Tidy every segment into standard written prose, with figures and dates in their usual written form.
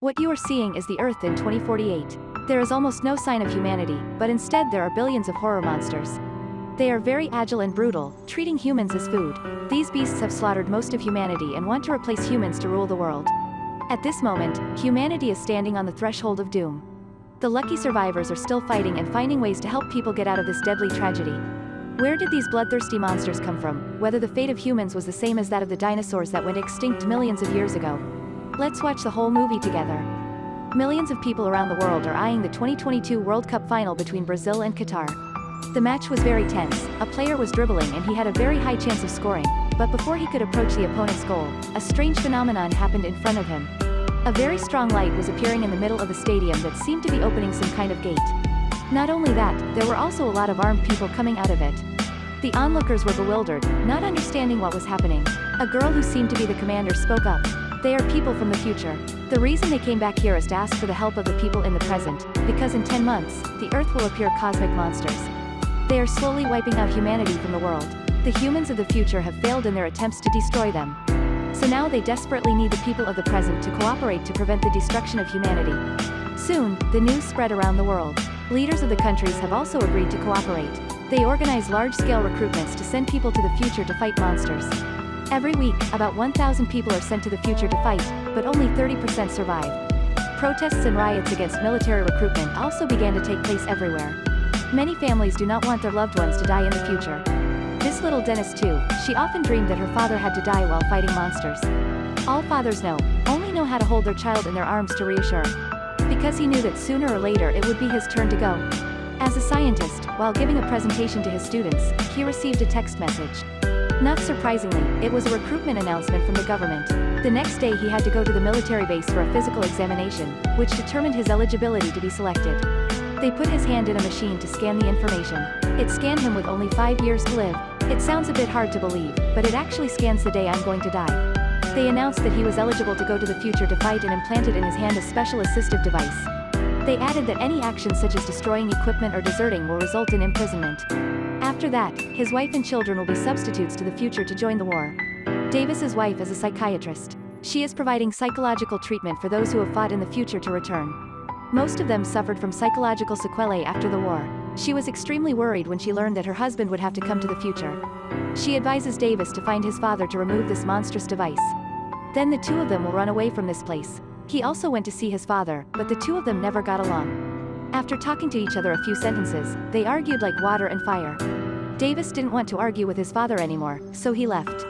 What you are seeing is the Earth in 2048. There is almost no sign of humanity, but instead there are billions of horror monsters. They are very agile and brutal, treating humans as food. These beasts have slaughtered most of humanity and want to replace humans to rule the world. At this moment, humanity is standing on the threshold of doom. The lucky survivors are still fighting and finding ways to help people get out of this deadly tragedy. Where did these bloodthirsty monsters come from? Whether the fate of humans was the same as that of the dinosaurs that went extinct millions of years ago? Let's watch the whole movie together. Millions of people around the world are eyeing the 2022 World Cup final between Brazil and Qatar. The match was very tense. A player was dribbling and he had a very high chance of scoring, but before he could approach the opponent's goal, a strange phenomenon happened in front of him. A very strong light was appearing in the middle of the stadium that seemed to be opening some kind of gate. Not only that, there were also a lot of armed people coming out of it. The onlookers were bewildered, not understanding what was happening. A girl who seemed to be the commander spoke up. They are people from the future. The reason they came back here is to ask for the help of the people in the present, because in 10 months, the Earth will appear cosmic monsters. They are slowly wiping out humanity from the world. The humans of the future have failed in their attempts to destroy them. So now they desperately need the people of the present to cooperate to prevent the destruction of humanity. Soon, the news spread around the world. Leaders of the countries have also agreed to cooperate. They organize large-scale recruitments to send people to the future to fight monsters. Every week, about 1,000 people are sent to the future to fight, but only 30% survive. Protests and riots against military recruitment also began to take place everywhere. Many families do not want their loved ones to die in the future. This little Dennis too, she often dreamed that her father had to die while fighting monsters. All fathers only know how to hold their child in their arms to reassure. Because he knew that sooner or later it would be his turn to go. As a scientist, while giving a presentation to his students, he received a text message. Not surprisingly, it was a recruitment announcement from the government. The next day he had to go to the military base for a physical examination, which determined his eligibility to be selected. They put his hand in a machine to scan the information. It scanned him with only 5 years to live. It sounds a bit hard to believe, but it actually scans the day I'm going to die. They announced that he was eligible to go to the future to fight and implanted in his hand a special assistive device. They added that any action such as destroying equipment or deserting will result in imprisonment. After that, his wife and children will be substitutes to the future to join the war. Davis's wife is a psychiatrist. She is providing psychological treatment for those who have fought in the future to return. Most of them suffered from psychological sequelae after the war. She was extremely worried when she learned that her husband would have to come to the future. She advises Davis to find his father to remove this monstrous device. Then the two of them will run away from this place. He also went to see his father, but the two of them never got along. After talking to each other a few sentences, they argued like water and fire. Davis didn't want to argue with his father anymore, so he left.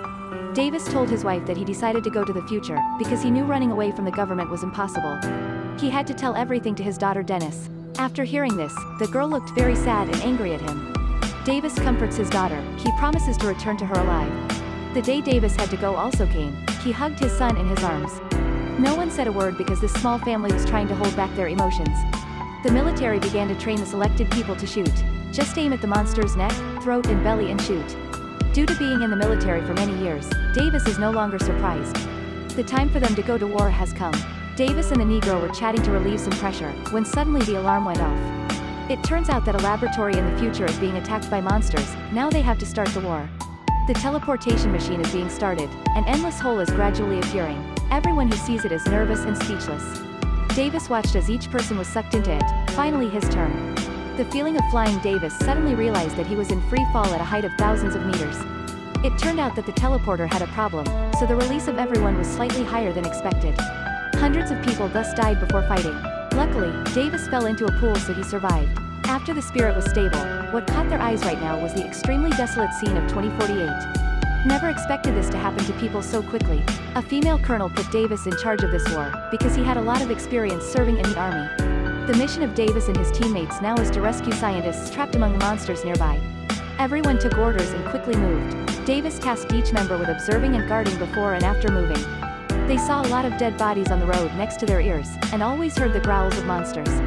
Davis told his wife that he decided to go to the future, because he knew running away from the government was impossible. He had to tell everything to his daughter Dennis. After hearing this, the girl looked very sad and angry at him. Davis comforts his daughter. He promises to return to her alive. The day Davis had to go also came. He hugged his son in his arms. No one said a word because this small family was trying to hold back their emotions. The military began to train the selected people to shoot. Just aim at the monster's neck, throat and belly and shoot. Due to being in the military for many years, Davis is no longer surprised. The time for them to go to war has come. Davis and the Negro were chatting to relieve some pressure, when suddenly the alarm went off. It turns out that a laboratory in the future is being attacked by monsters. Now they have to start the war. The teleportation machine is being started. An endless hole is gradually appearing. Everyone who sees it is nervous and speechless. Davis watched as each person was sucked into it. Finally his turn. The feeling of flying, Davis suddenly realized that he was in free fall at a height of thousands of meters. It turned out that the teleporter had a problem, so the release of everyone was slightly higher than expected. Hundreds of people thus died before fighting. Luckily, Davis fell into a pool so he survived. After the spirit was stable, what caught their eyes right now was the extremely desolate scene of 2048. Never expected this to happen to people so quickly. A female colonel put Davis in charge of this war, because he had a lot of experience serving in the army. The mission of Davis and his teammates now is to rescue scientists trapped among the monsters nearby. Everyone took orders and quickly moved. Davis tasked each member with observing and guarding before and after moving. They saw a lot of dead bodies on the road next to their ears, and always heard the growls of monsters.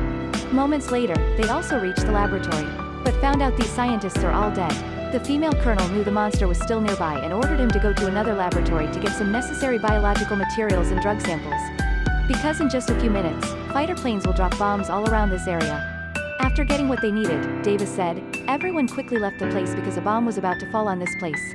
Moments later, they also reached the laboratory, but found out these scientists are all dead. The female colonel knew the monster was still nearby and ordered him to go to another laboratory to get some necessary biological materials and drug samples. Because in just a few minutes, fighter planes will drop bombs all around this area. After getting what they needed, Davis said, everyone quickly left the place because a bomb was about to fall on this place.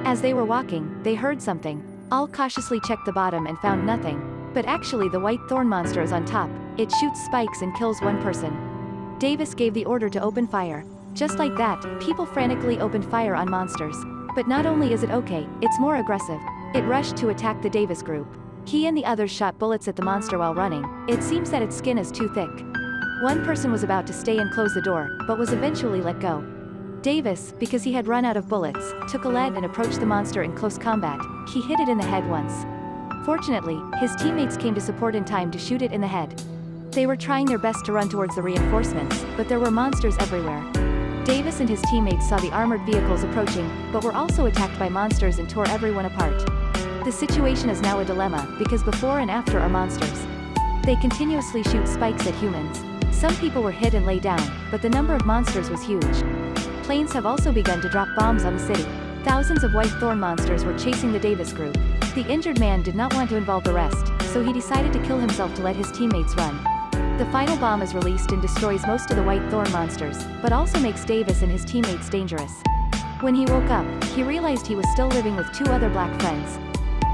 As they were walking, they heard something. All cautiously checked the bottom and found nothing. But actually the white thorn monster is on top. It shoots spikes and kills one person. Davis gave the order to open fire. Just like that, people frantically opened fire on monsters. But not only is it okay, it's more aggressive. It rushed to attack the Davis group. He and the others shot bullets at the monster while running. It seems that its skin is too thick. One person was about to stay and close the door, but was eventually let go. Davis, because he had run out of bullets, took a lead and approached the monster in close combat. He hit it in the head once. Fortunately, his teammates came to support in time to shoot it in the head. They were trying their best to run towards the reinforcements, but there were monsters everywhere. Davis and his teammates saw the armored vehicles approaching, but were also attacked by monsters and tore everyone apart. The situation is now a dilemma, because before and after are monsters. They continuously shoot spikes at humans. Some people were hit and lay down, but the number of monsters was huge. Planes have also begun to drop bombs on the city. Thousands of white thorn monsters were chasing the Davis group. The injured man did not want to involve the rest, so he decided to kill himself to let his teammates run. The final bomb is released and destroys most of the white thorn monsters, but also makes Davis and his teammates dangerous. When he woke up, he realized he was still living with 2 other black friends.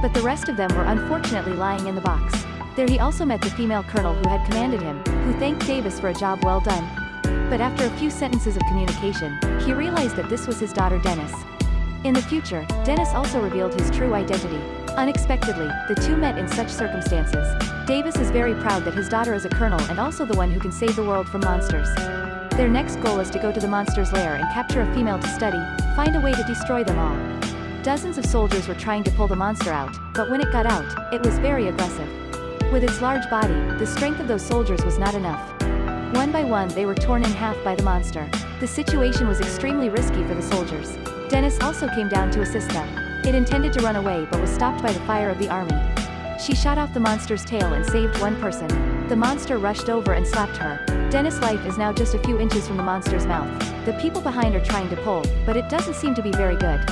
But the rest of them were unfortunately lying in the box. There he also met the female colonel who had commanded him, who thanked Davis for a job well done. But after a few sentences of communication, he realized that this was his daughter Dennis. In the future, Dennis also revealed his true identity. Unexpectedly, the two met in such circumstances. Davis is very proud that his daughter is a colonel and also the one who can save the world from monsters. Their next goal is to go to the monster's lair and capture a female to study, find a way to destroy them all. Dozens of soldiers were trying to pull the monster out, but when it got out, it was very aggressive. With its large body, the strength of those soldiers was not enough. One by one they were torn in half by the monster. The situation was extremely risky for the soldiers. Dennis also came down to assist them. It intended to run away but was stopped by the fire of the army. She shot off the monster's tail and saved one person. The monster rushed over and slapped her. Dennis' life is now just a few inches from the monster's mouth. The people behind are trying to pull, but it doesn't seem to be very good.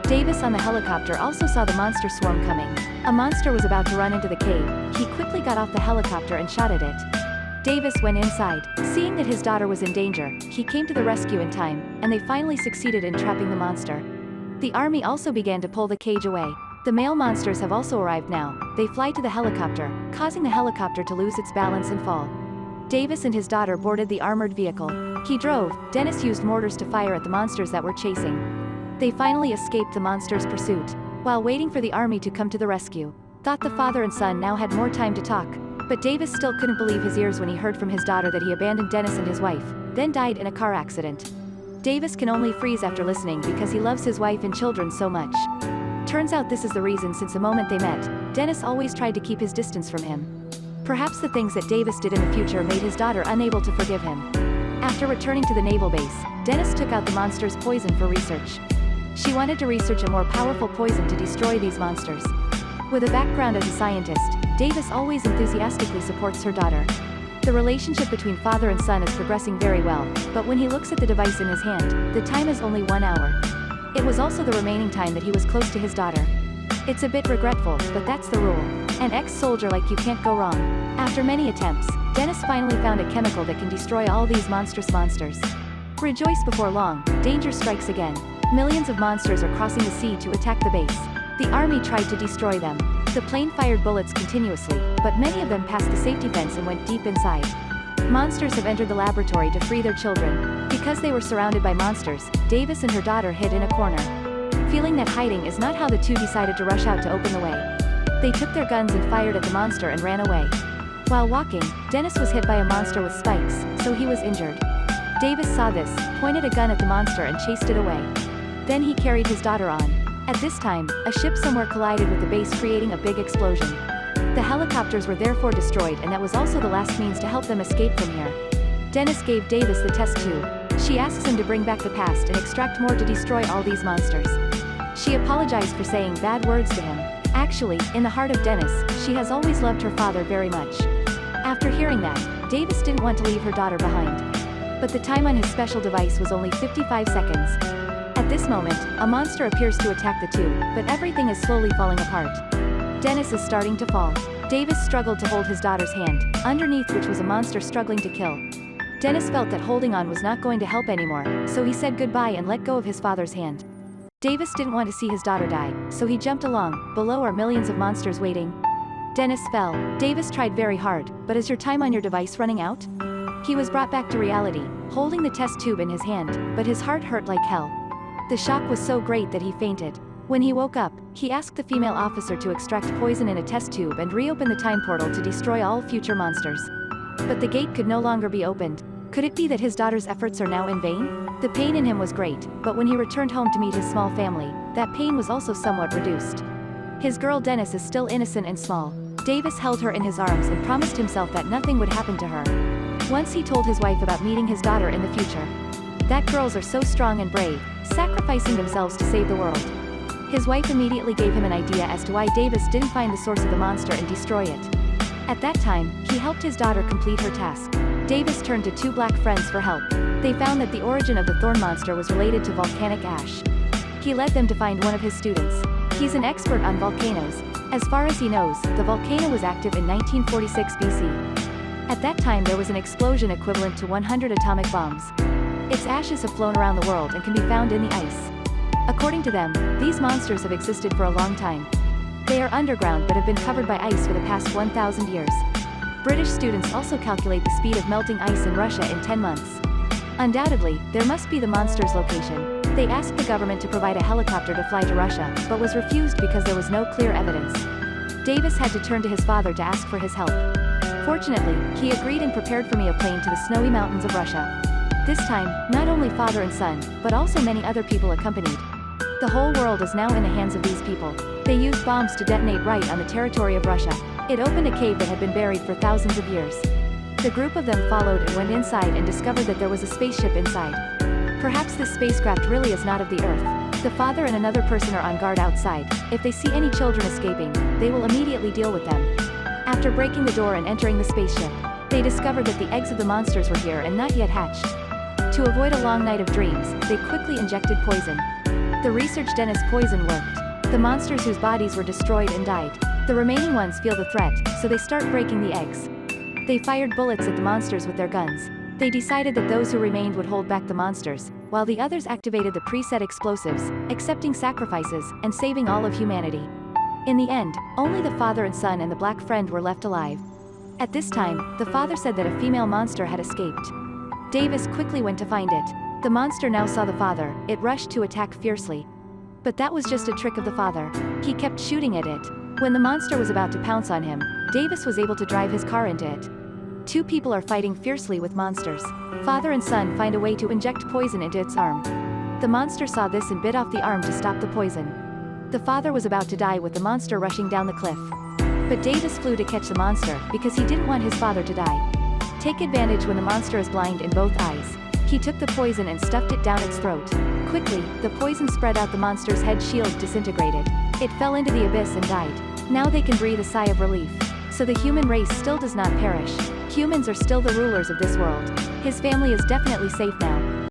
Davis on the helicopter also saw the monster swarm coming. A monster was about to run into the cave. He quickly got off the helicopter and shot at it. Davis went inside. Seeing that his daughter was in danger, he came to the rescue in time, and they finally succeeded in trapping the monster. The army also began to pull the cage away. The male monsters have also arrived now. They fly to the helicopter, causing the helicopter to lose its balance and fall. Davis and his daughter boarded the armored vehicle. He drove. Dennis used mortars to fire at the monsters that were chasing. They finally escaped the monster's pursuit. While waiting for the army to come to the rescue, thought the father and son now had more time to talk. But Davis still couldn't believe his ears when he heard from his daughter that he abandoned Dennis and his wife, then died in a car accident. Davis can only freeze after listening because he loves his wife and children so much. Turns out this is the reason since the moment they met, Dennis always tried to keep his distance from him. Perhaps the things that Davis did in the future made his daughter unable to forgive him. After returning to the naval base, Dennis took out the monster's poison for research. She wanted to research a more powerful poison to destroy these monsters. With a background as a scientist, Davis always enthusiastically supports her daughter. The relationship between father and son is progressing very well, but when he looks at the device in his hand, the time is only 1 hour. It was also the remaining time that he was close to his daughter. It's a bit regretful, but that's the rule. An ex-soldier like you can't go wrong. After many attempts, Dennis finally found a chemical that can destroy all these monstrous monsters. Rejoice before long, danger strikes again. Millions of monsters are crossing the sea to attack the base. The army tried to destroy them. The plane fired bullets continuously, but many of them passed the safety fence and went deep inside. Monsters have entered the laboratory to free their children. Because they were surrounded by monsters, Davis and her daughter hid in a corner. Feeling that hiding is not how the two decided to rush out to open the way. They took their guns and fired at the monster and ran away. While walking, Dennis was hit by a monster with spikes, so he was injured. Davis saw this, pointed a gun at the monster and chased it away. Then he carried his daughter on. At this time, a ship somewhere collided with the base, creating a big explosion. The helicopters were therefore destroyed, and that was also the last means to help them escape from here. Dennis gave Davis the test tube. She asks him to bring back the past and extract more to destroy all these monsters. She apologized for saying bad words to him. Actually, in the heart of Dennis, she has always loved her father very much. After hearing that, Davis didn't want to leave her daughter behind. But the time on his special device was only 55 seconds. At this moment, a monster appears to attack the two, but everything is slowly falling apart. Dennis is starting to fall. Davis struggled to hold his daughter's hand, underneath which was a monster struggling to kill. Dennis felt that holding on was not going to help anymore, so he said goodbye and let go of his father's hand. Davis didn't want to see his daughter die, so he jumped along. Below are millions of monsters waiting. Dennis fell. Davis tried very hard, but is your time on your device running out? He was brought back to reality, holding the test tube in his hand, but his heart hurt like hell. The shock was so great that he fainted. When he woke up, he asked the female officer to extract poison in a test tube and reopen the time portal to destroy all future monsters. But the gate could no longer be opened. Could it be that his daughter's efforts are now in vain? The pain in him was great, but when he returned home to meet his small family, that pain was also somewhat reduced. His girl Dennis is still innocent and small. Davis held her in his arms and promised himself that nothing would happen to her. Once he told his wife about meeting his daughter in the future. That girls are so strong and brave, sacrificing themselves to save the world. His wife immediately gave him an idea as to why Davis didn't find the source of the monster and destroy it. At that time, he helped his daughter complete her task. Davis turned to two black friends for help. They found that the origin of the thorn monster was related to volcanic ash. He led them to find one of his students. He's an expert on volcanoes. As far as he knows, the volcano was active in 1946 BC. At that time there was an explosion equivalent to 100 atomic bombs. Its ashes have flown around the world and can be found in the ice. According to them, these monsters have existed for a long time. They are underground but have been covered by ice for the past 1,000 years. British students also calculate the speed of melting ice in Russia in 10 months. Undoubtedly, there must be the monster's location. They asked the government to provide a helicopter to fly to Russia, but was refused because there was no clear evidence. Davis had to turn to his father to ask for his help. Fortunately, he agreed and prepared for me a plane to the snowy mountains of Russia. This time, not only father and son, but also many other people accompanied. The whole world is now in the hands of these people. They used bombs to detonate right on the territory of Russia. It opened a cave that had been buried for thousands of years. The group of them followed and went inside and discovered that there was a spaceship inside. Perhaps this spacecraft really is not of the Earth. The father and another person are on guard outside. If they see any children escaping, they will immediately deal with them. After breaking the door and entering the spaceship, they discovered that the eggs of the monsters were here and not yet hatched. To avoid a long night of dreams, they quickly injected poison. The research Dennis poison worked. The monsters whose bodies were destroyed and died. The remaining ones feel the threat, so they start breaking the eggs. They fired bullets at the monsters with their guns. They decided that those who remained would hold back the monsters, while the others activated the preset explosives, accepting sacrifices, and saving all of humanity. In the end, only the father and son and the black friend were left alive. At this time, the father said that a female monster had escaped. Davis quickly went to find it. The monster now saw the father. It rushed to attack fiercely. But that was just a trick of the father. He kept shooting at it. When the monster was about to pounce on him, Davis was able to drive his car into it. Two people are fighting fiercely with monsters. Father and son find a way to inject poison into its arm. The monster saw this and bit off the arm to stop the poison. The father was about to die with the monster rushing down the cliff. But Davis flew to catch the monster because he didn't want his father to die. Take advantage when the monster is blind in both eyes. He took the poison and stuffed it down its throat. Quickly, the poison spread out, the monster's head shield disintegrated. It fell into the abyss and died. Now they can breathe a sigh of relief. So the human race still does not perish. Humans are still the rulers of this world. His family is definitely safe now.